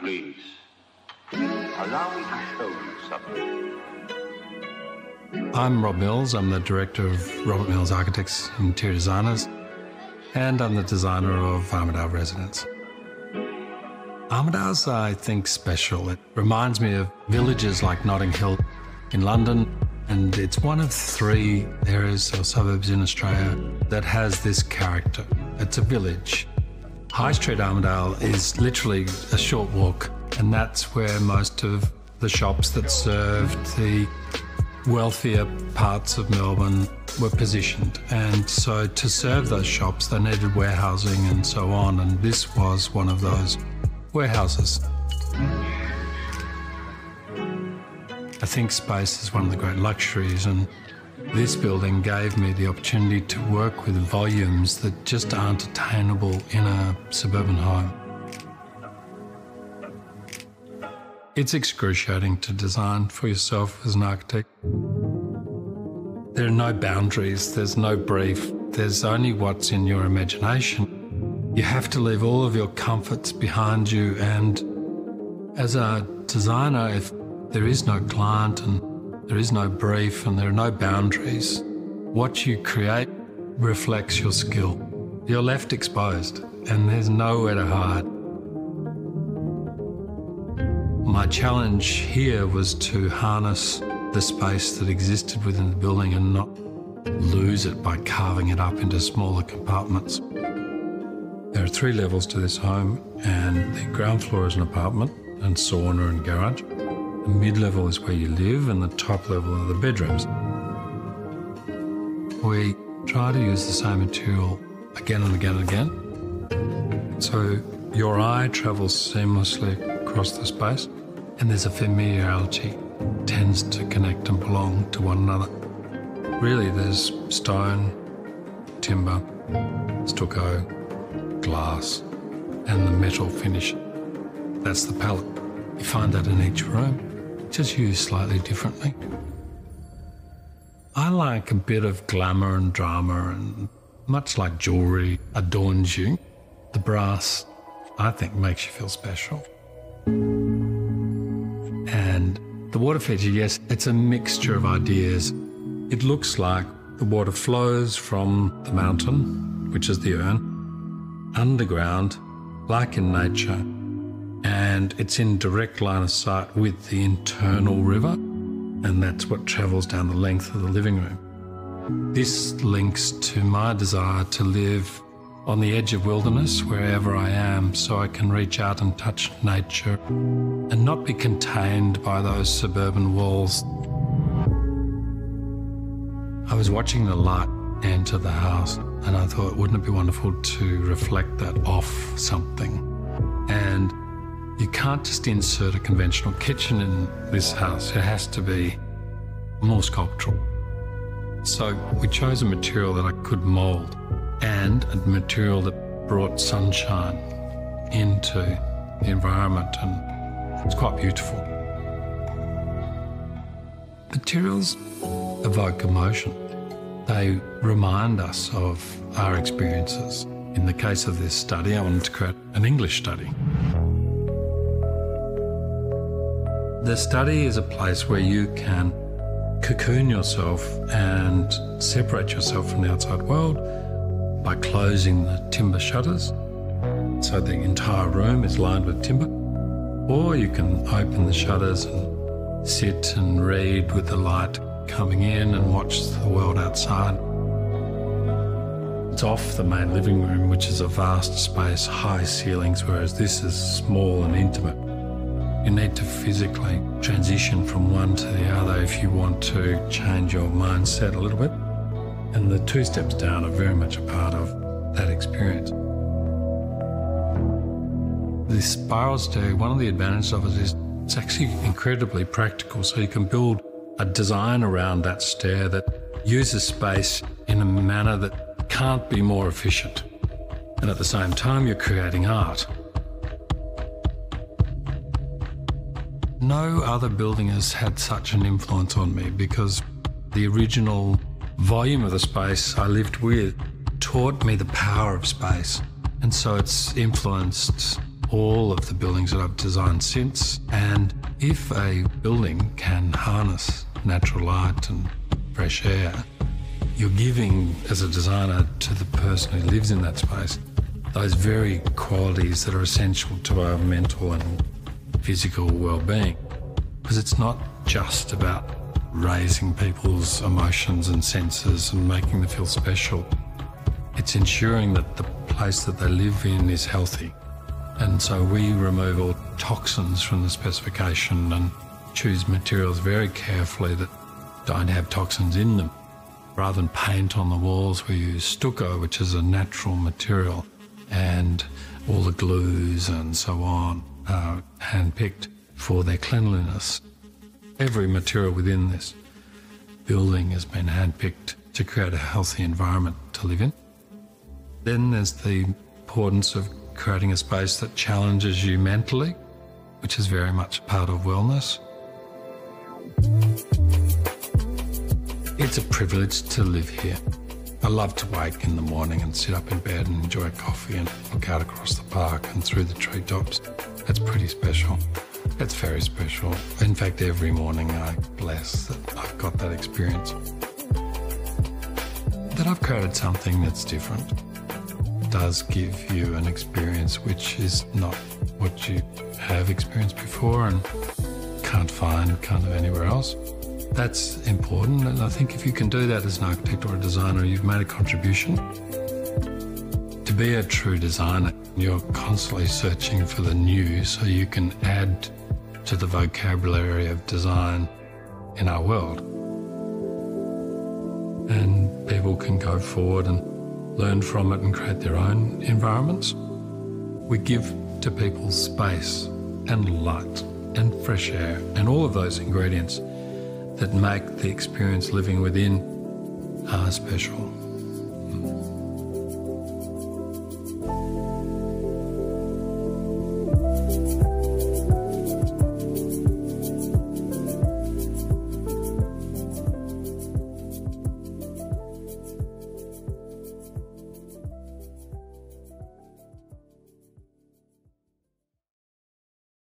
please. Allow me to show you something. I'm Rob Mills. I'm the director of Robert Mills Architects and Interior Designers, and I'm the designer of Armadale Residence. Armadale's, I think, special. It reminds me of villages like Notting Hill in London, and it's one of 3 areas or suburbs in Australia that has this character. It's a village. High Street Armadale is literally a short walk, and that's where most of the shops that served the wealthier parts of Melbourne were positioned. And so to serve those shops, they needed warehousing and so on, and this was one of those warehouses. I think space is one of the great luxuries, and this building gave me the opportunity to work with volumes that just aren't attainable in a suburban home. It's excruciating to design for yourself as an architect. There are no boundaries, there's no brief, there's only what's in your imagination. You have to leave all of your comforts behind you, and as a designer, if there is no client and there is no brief and there are no boundaries, what you create reflects your skill. You're left exposed and there's nowhere to hide. My challenge here was to harness the space that existed within the building and not lose it by carving it up into smaller compartments. There are 3 levels to this home, and the ground floor is an apartment and sauna and garage. The mid-level is where you live, and the top level are the bedrooms. We try to use the same material again and again and again, so your eye travels seamlessly across the space, and there's a familiarity. It tends to connect and belong to one another. Really, there's stone, timber, stucco, glass, and the metal finish. That's the palette. You find that in each room, just used slightly differently. I like a bit of glamour and drama, and much like jewellery adorns you, the brass, I think, makes you feel special. And the water feature, yes, it's a mixture of ideas. It looks like the water flows from the mountain, which is the urn, underground, like in nature, and it's in direct line of sight with the internal river, and that's what travels down the length of the living room. This links to my desire to live on the edge of wilderness wherever I am, so I can reach out and touch nature and not be contained by those suburban walls. I was watching the light enter the house, and I thought, wouldn't it be wonderful to reflect that off something? And you can't just insert a conventional kitchen in this house. It has to be more sculptural. So we chose a material that I could mould, and a material that brought sunshine into the environment, and it's quite beautiful. Materials evoke emotion. They remind us of our experiences. In the case of this study, I wanted to create an English study. The study is a place where you can cocoon yourself and separate yourself from the outside world by closing the timber shutters, so the entire room is lined with timber. Or you can open the shutters and sit and read with the light coming in and watch the world outside. It's off the main living room, which is a vast space, high ceilings, whereas this is small and intimate. You need to physically transition from one to the other if you want to change your mindset a little bit. And the 2 steps down are very much a part of that experience. The spiral stair, one of the advantages of it is it's actually incredibly practical, so you can build a design around that stair that uses space in a manner that can't be more efficient. And at the same time, you're creating art. No other building has had such an influence on me, because the original volume of the space I lived with taught me the power of space. And so it's influenced all of the buildings that I've designed since. And if a building can harness natural light and fresh air, you're giving, as a designer, to the person who lives in that space, those very qualities that are essential to our mental and physical well-being. Because it's not just about raising people's emotions and senses and making them feel special. It's ensuring that the place that they live in is healthy. And so we remove all toxins from the specification and choose materials very carefully that don't have toxins in them. Rather than paint on the walls, we use stucco, which is a natural material, and all the glues and so on are hand-picked for their cleanliness. Every material within this building has been hand-picked to create a healthy environment to live in. Then there's the importance of creating a space that challenges you mentally, which is very much part of wellness. It's a privilege to live here. I love to wake in the morning and sit up in bed and enjoy coffee and look out across the park and through the treetops. That's pretty special. It's very special. In fact, every morning I bless that I've got that experience. That I've created something that's different. It does give you an experience which is not what you have experienced before and can't find kind of anywhere else. That's important, and I think if you can do that as an architect or a designer, you've made a contribution. To be a true designer, you're constantly searching for the new so you can add to the vocabulary of design in our world. And people can go forward and learn from it and create their own environments. We give to people space and light and fresh air and all of those ingredients that make the experience living within special.